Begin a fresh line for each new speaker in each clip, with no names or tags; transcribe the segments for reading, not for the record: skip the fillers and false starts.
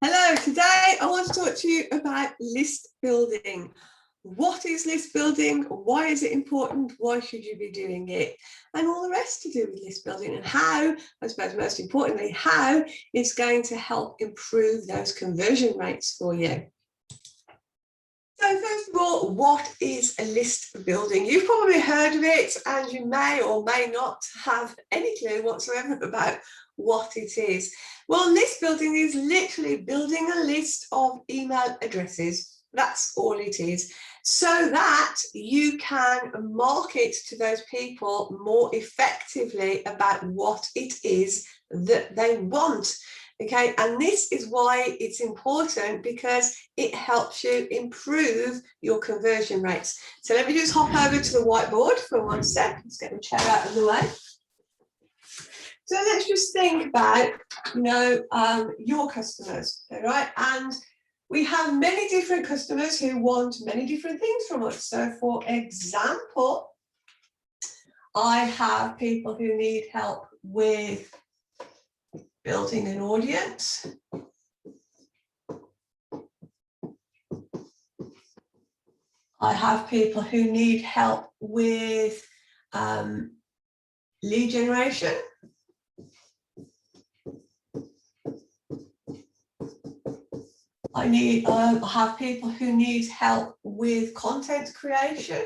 Hello, today I want to talk to you about list building. What is list building? Why is it important? Why should you be doing it? And all the rest to do with list building, and how, I suppose most importantly, how it's going to help improve those conversion rates for you. So first of all, what is a list building? You've probably heard of it, and you may or may not have any clue whatsoever about what it is. Well, list building is literally building a list of email addresses. That's all it is, so that you can market to those people more effectively about what it is that they want. Okay, and this is why it's important, because it helps you improve your conversion rates. So let me just hop over to the whiteboard for 1 sec. Let's get the chair out of the way. So let's just think about, your customers, all right? And we have many different customers who want many different things from us. So for example, I have people who need help with building an audience. I have people who need help with lead generation. I have people who need help with content creation.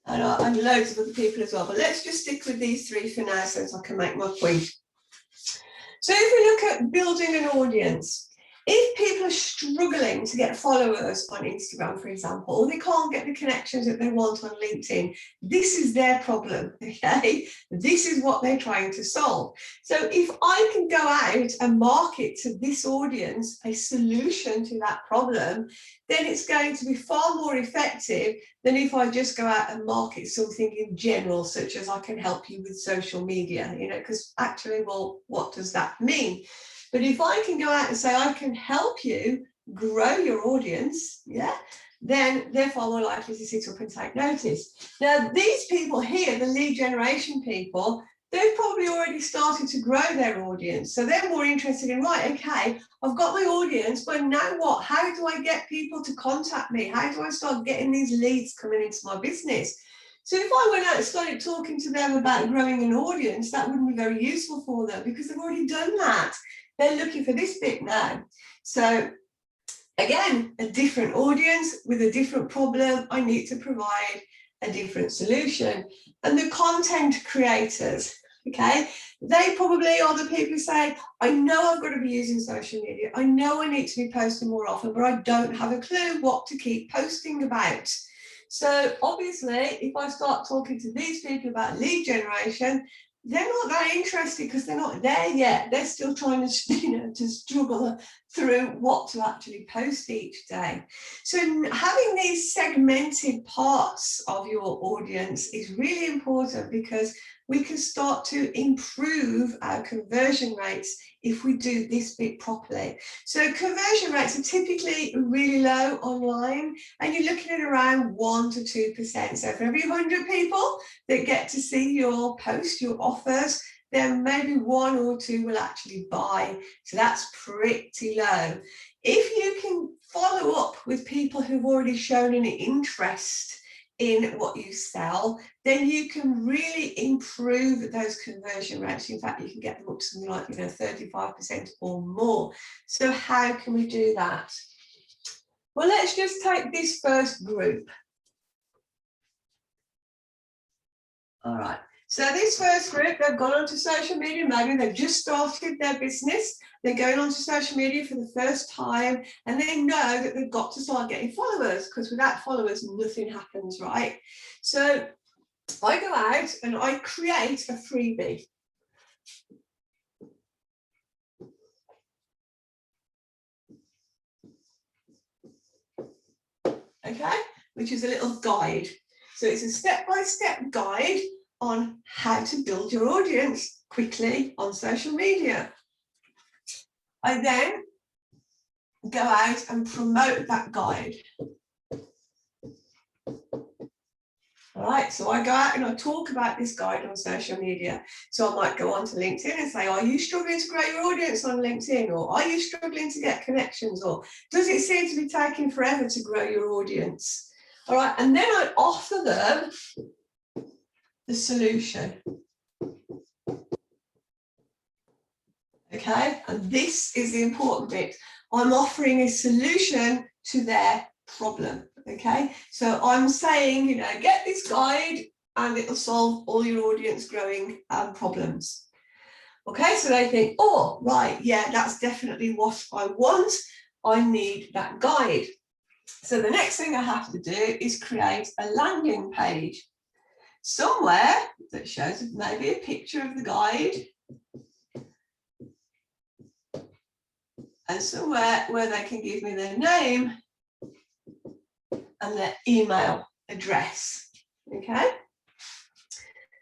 And loads of other people as well. But let's just stick with these three for now, so I can make my point. So if we look at building an audience, if people are struggling to get followers on Instagram, for example, or they can't get the connections that they want on LinkedIn, this is their problem, okay? This is what they're trying to solve. So if I can go out and market to this audience a solution to that problem, then it's going to be far more effective than if I just go out and market something in general, such as I can help you with social media, because actually, well, what does that mean? But if I can go out and say, I can help you grow your audience, then they're far more likely to sit up and take notice. Now, these people here, the lead generation people, they've probably already started to grow their audience. So they're more interested in, right, okay, I've got my audience, but now what? How do I get people to contact me? How do I start getting these leads coming into my business? So if I went out and started talking to them about growing an audience, that wouldn't be very useful for them, because they've already done that. They're looking for this bit now. So again, a different audience with a different problem. I need to provide a different solution. And the content creators, okay, they probably are the people who say, I know I've got to be using social media. I know I need to be posting more often, but I don't have a clue what to keep posting about. So obviously, if I start talking to these people about lead generation, they're not that interested, because they're not there yet. They're still trying to, to struggle through what to actually post each day. So having these segmented parts of your audience is really important, because we can start to improve our conversion rates if we do this bit properly. So conversion rates are typically really low online, and you're looking at around 1 to 2%. So for every 100 people that get to see your post, your offers, then maybe 1 or 2 will actually buy. So that's pretty low. If you can follow up with people who've already shown an interest in what you sell, then you can really improve those conversion rates. In fact, you can get them up to something like 35% or more. So how can we do that? Well, let's just take this first group. All right. So this first group, they've gone onto social media, maybe they've just started their business, they're going onto social media for the first time, and they know that they've got to start getting followers, because without followers, nothing happens, right? So I go out and I create a freebie. Okay, which is a little guide. So it's a step-by-step guide on how to build your audience quickly on social media. I then go out and promote that guide. All All right, so I go out and I talk about this guide on social media. So I might go onto LinkedIn and say, are you struggling to grow your audience on LinkedIn? Or are you struggling to get connections? Or does it seem to be taking forever to grow your audience? All right, and then I offer them the solution. Okay, and this is the important bit. I'm offering a solution to their problem. Okay, so I'm saying, you know, get this guide and it'll solve all your audience growing problems. Okay, so they think, oh, right, yeah, that's definitely what I want. I need that guide. So the next thing I have to do is create a landing page somewhere that shows maybe a picture of the guide, and somewhere where they can give me their name and their email address. Okay,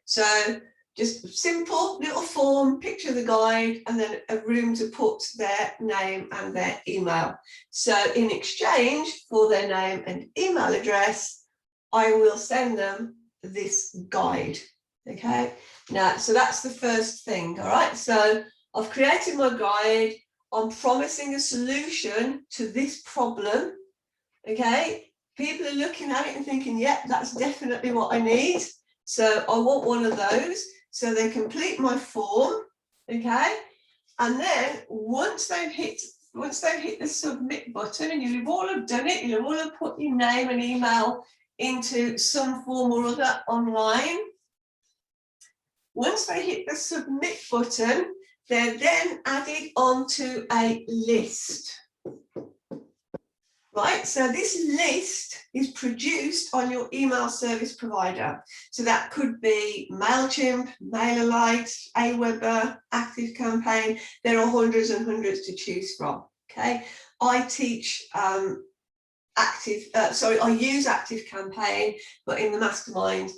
so just a simple little form, picture of the guide, and then a room to put their name and their email. So in exchange for their name and email address, I will send them this guide. Okay, now, so that's the first thing. All right, so I've created my guide. I'm promising a solution to this problem. Okay, people are looking at it and thinking, yeah, that's definitely what I need. So I want one of those. So they complete my form. Okay, and then once they've hit the submit button, and you'll all have done it, you'll all have put your name and email into some form or other online. Once they hit the submit button, they're then added onto a list. Right, so this list is produced on your email service provider. So that could be MailChimp, MailerLite, Aweber, ActiveCampaign. There are hundreds and hundreds to choose from. Okay, I teach I use ActiveCampaign, but in the mastermind,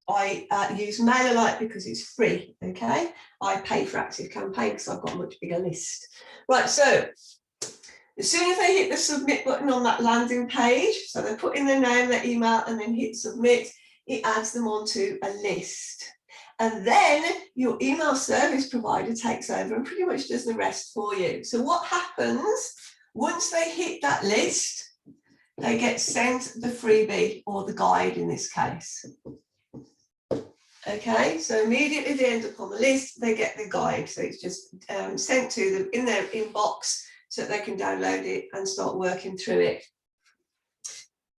I use MailerLite because it's free. Okay, I pay for ActiveCampaign because I've got a much bigger list. Right, so as soon as they hit the submit button on that landing page, so they put in their name, their email, and then hit submit, it adds them onto a list. And then your email service provider takes over and pretty much does the rest for you. So what happens once they hit that list? They get sent the freebie, or the guide in this case. Okay, so immediately they end up on the list, they get the guide. So it's just sent to them in their inbox, so that they can download it and start working through it.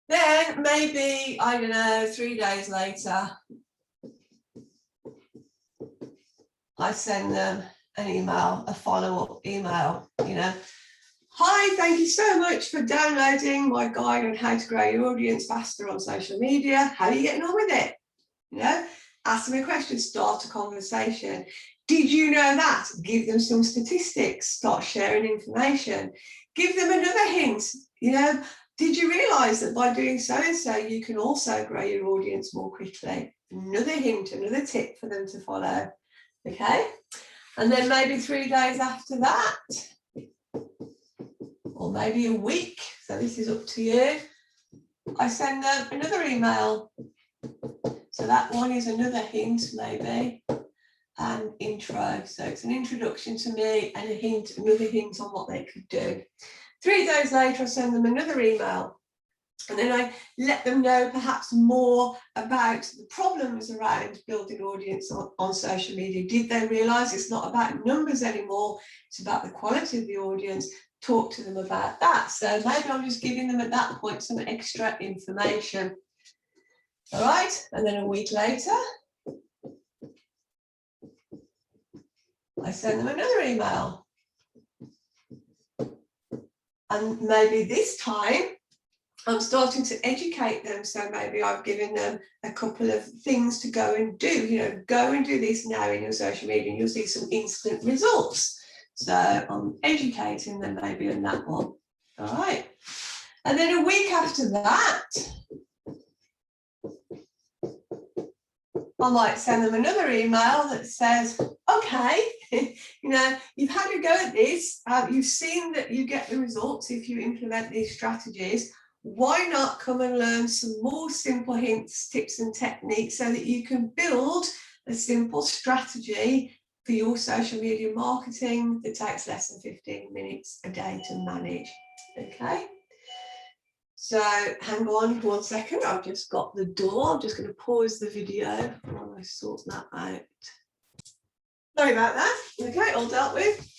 Then maybe, I don't know, 3 days later, I send them an email, a follow-up email, you know. Hi, thank you so much for downloading my guide on how to grow your audience faster on social media. How are you getting on with it? You know, ask them a question, start a conversation. Did you know that? Give them some statistics, start sharing information. Give them another hint. You know, did you realize that by doing so and so, you can also grow your audience more quickly? Another hint, another tip for them to follow. Okay. And then maybe 3 days after that, or maybe a week, so this is up to you, I send them another email. So that one is another hint, maybe. And intro, so it's an introduction to me and a hint, another hint on what they could do. 3 days later, I send them another email, and then I let them know perhaps more about the problems around building audience on social media. Did they realize it's not about numbers anymore, it's about the quality of the audience? Talk to them about that. So maybe I'm just giving them at that point some extra information. All right, and then a week later, I send them another email. And maybe this time I'm starting to educate them. So maybe I've given them a couple of things to go and do. You know, go and do this now in your social media and you'll see some instant results. So I'm educating them maybe on that one. All right. And then a week after that, I might send them another email that says, okay, you know, you've had a go at this. You've seen that you get the results if you implement these strategies. why not come and learn some more simple hints, tips and techniques so that you can build a simple strategy for your social media marketing that takes less than 15 minutes a day to manage. Okay, so hang on 1 second, I've just got the door. I'm just going to pause the video while I sort that out. Sorry about that. Okay, all dealt with.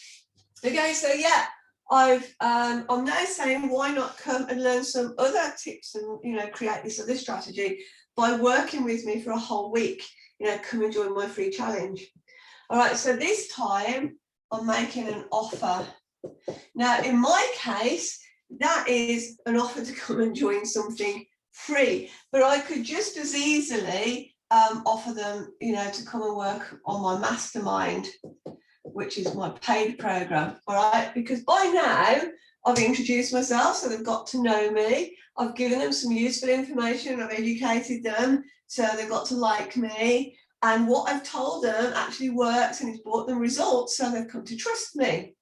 Okay, so yeah, I'm now saying why not come and learn some other tips and, you know, create this other strategy by working with me for a whole week. You know, come and join my free challenge. All right, so this time I'm making an offer. Now, in my case, that is an offer to come and join something free, but I could just as easily offer them, you know, to come and work on my mastermind, which is my paid program. All right, because by now I've introduced myself, so they've got to know me. I've given them some useful information. I've educated them, so they've got to like me. And what I've told them actually works and it's brought them results, so they've come to trust me.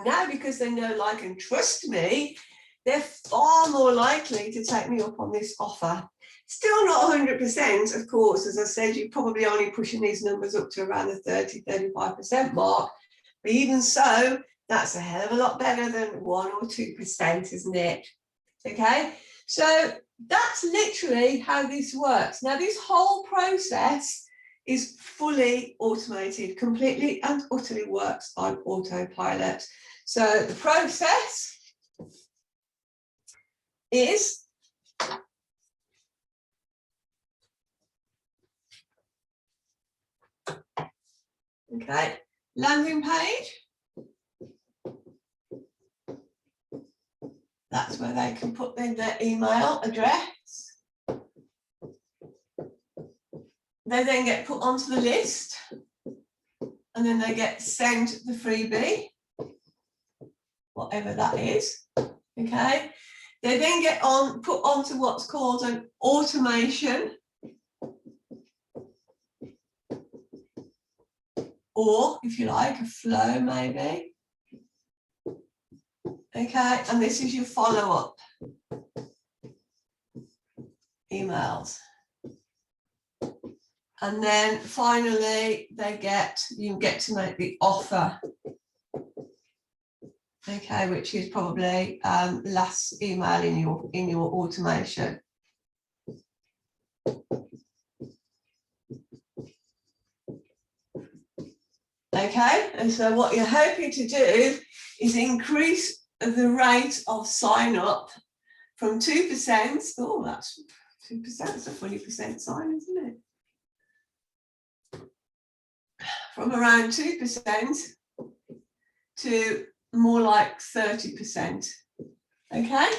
Now, because they know, like, and trust me, they're far more likely to take me up on this offer. Still not 100%, of course. As I said, you're probably only pushing these numbers up to around the 30-35% mark. But even so, that's a hell of a lot better than 1 or 2%, isn't it? Okay, so that's literally how this works. Now, this whole process is fully automated, completely and utterly works on autopilot. So the process is okay, landing page. That's where they can put in their email address. They then get put onto the list, and then they get sent the freebie, whatever that is. Okay, they then get put onto what's called an automation, or if you like, a flow maybe. Okay, and this is your follow-up emails. And then finally, you get to make the offer. Okay, which is probably last email in your automation. Okay, and so what you're hoping to do is increase the rate of sign up from 2%. Oh, that's 2%. That's a funny percent sign, isn't it? From around 2% to more like 30%. Okay,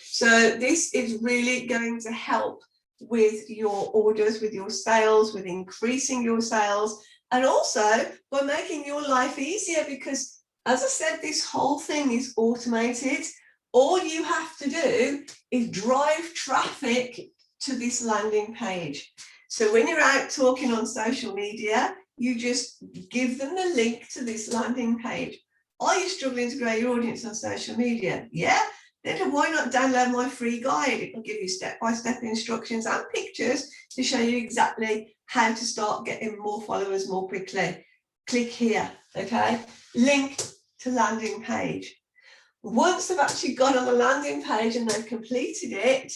so this is really going to help with your orders, with your sales, with increasing your sales, and also by making your life easier, because as I said, this whole thing is automated. All you have to do is drive traffic to this landing page. So when you're out talking on social media, you just give them the link to this landing page. Are you struggling to grow your audience on social media? Yeah? Then why not download my free guide? It will give you step-by-step instructions and pictures to show you exactly how to start getting more followers more quickly. Click here, okay? Link to landing page. Once they've actually gone on the landing page and they've completed it,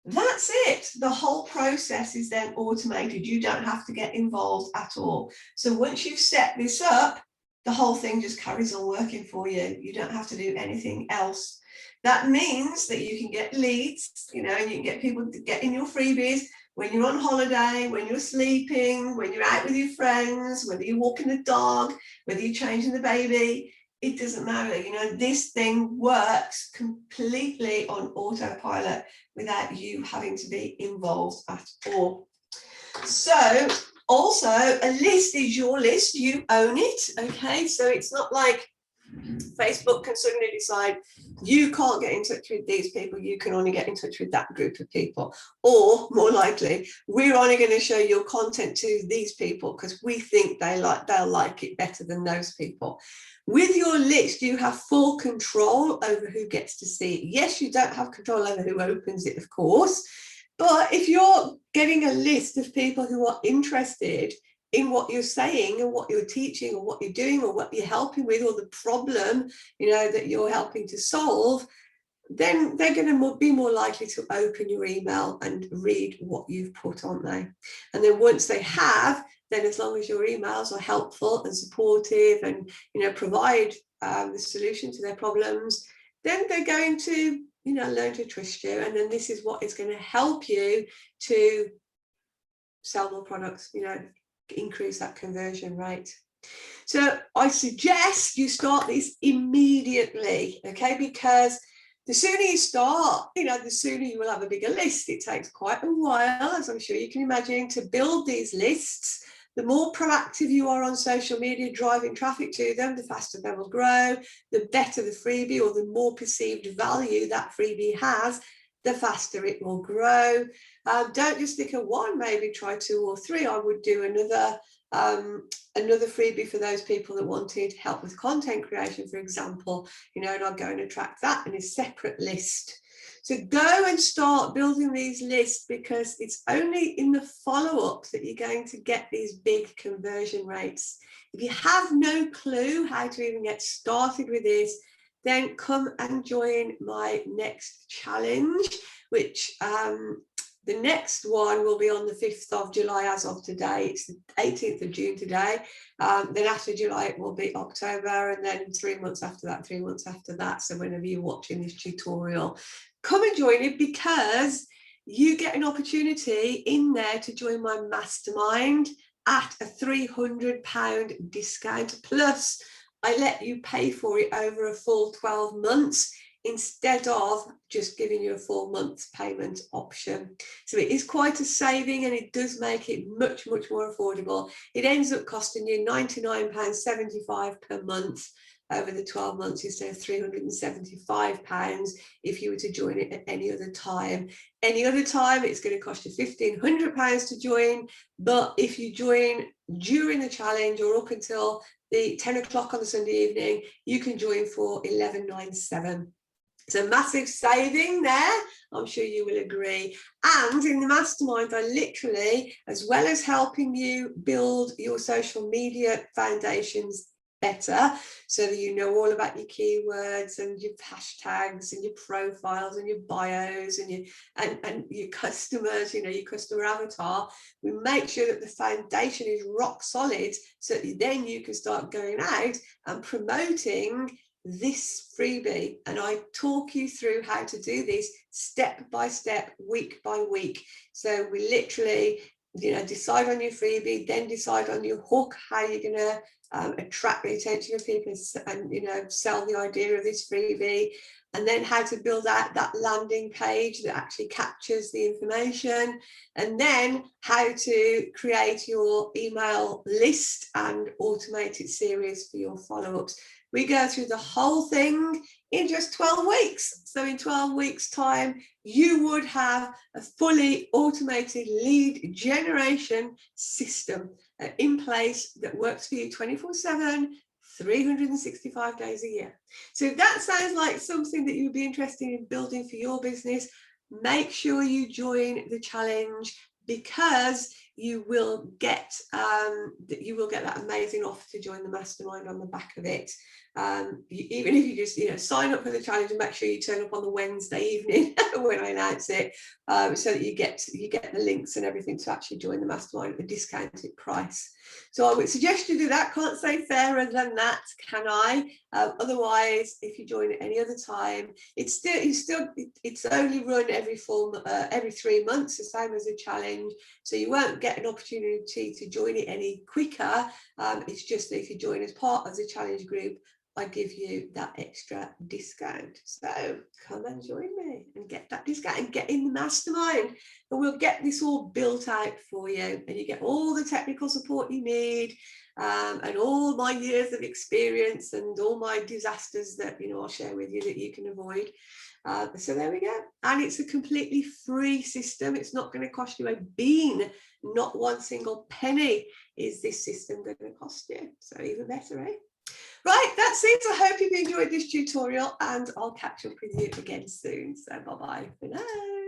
that's it. The whole process is then automated. You don't have to get involved at all. So once you've set this up, the whole thing just carries on working for you. You don't have to do anything else. That means that you can get leads, you know, and you can get people to get in your freebies when you're on holiday, when you're sleeping, when you're out with your friends, whether you're walking the dog, whether you're changing the baby. It doesn't matter, you know, this thing works completely on autopilot without you having to be involved at all. So also, a list is your list, you own it, okay? So it's not like Facebook can suddenly decide you can't get in touch with these people, you can only get in touch with that group of people. Or more likely, we're only going to show your content to these people because we think they'll like it better than those people. With your list, you have full control over who gets to see it. Yes, you don't have control over who opens it, of course, but if you're getting a list of people who are interested in what you're saying and what you're teaching or what you're doing or what you're helping with or the problem, you know, that you're helping to solve, then they're going to be more likely to open your email and read what you've put, aren't they? And then once they have, then as long as your emails are helpful and supportive and, you know, provide the solution to their problems, then they're going to, you know, learn to trust you. And then this is what is going to help you to sell more products, you know, increase that conversion rate. So I suggest you start this immediately, okay? Because the sooner you start, you know, the sooner you will have a bigger list. It takes quite a while, as I'm sure you can imagine, to build these lists. The more proactive you are on social media, driving traffic to them, the faster they will grow, the better the freebie or the more perceived value that freebie has, the faster it will grow. Don't just stick at one, maybe try 2 or 3. I would do another freebie for those people that wanted help with content creation, for example, you know, and I'll go and attract that in a separate list. So go and start building these lists, because it's only in the follow-up that you're going to get these big conversion rates. If you have no clue how to even get started with this, then come and join my next challenge, which the next one will be on the 5th of July as of today. It's the 18th of June today. Then after July, it will be October, and then 3 months after that, 3 months after that. So whenever you're watching this tutorial, come and join it, because you get an opportunity in there to join my mastermind at a £300 discount. Plus, I let you pay for it over a full 12 months instead of just giving you a full month's payment option. So it is quite a saving, and it does make it much, much more affordable. It ends up costing you £99.75 per month over the 12 months instead of £375 if you were to join it at any other time. Any other time, it's going to cost you £1,500 to join, but if you join during the challenge or up until the 10 o'clock on the Sunday evening, you can join for £11.97. It's a massive saving there, I'm sure you will agree. And in the mastermind, I literally, as well as helping you build your social media foundations better, so that you know all about your keywords and your hashtags and your profiles and your bios and your customers, you know, your customer avatar, we make sure that the foundation is rock solid, so that then you can start going out and promoting this freebie. And I talk you through how to do this step by step, week by week. So we literally, you know, decide on your freebie, then decide on your hook, how you're going to attract the attention of people and, you know, sell the idea of this freebie, and then how to build out that landing page that actually captures the information, and then how to create your email list and automated series for your follow-ups. We go through the whole thing in just 12 weeks. So in 12 weeks time, you would have a fully automated lead generation system in place that works for you 24/7, 365 days a year. So if that sounds like something that you'd be interested in building for your business, make sure you join the challenge, because you will get that amazing offer to join the mastermind on the back of it. Even if you just, you know, sign up for the challenge and make sure you turn up on the Wednesday evening when I announce it, so that you get the links and everything to actually join the mastermind at a discounted price. So I would suggest you do that. Can't say fairer than that, can I? Otherwise, if you join at any other time, it's only run every 3 months, the same as a challenge. So you won't get an opportunity to join it any quicker. It's just that if you join as part of the challenge group I give you that extra discount. So come and join me and get that discount and get in the mastermind, and we'll get this all built out for you, and you get all the technical support you need, and all my years of experience and all my disasters that, you know, I'll share with you that you can avoid. So there we go. And it's a completely free system. It's not going to cost you a bean. Not one single penny is this system going to cost you. So even better, eh? Right, that's it. I hope you've enjoyed this tutorial, and I'll catch up with you again soon. So bye-bye for now.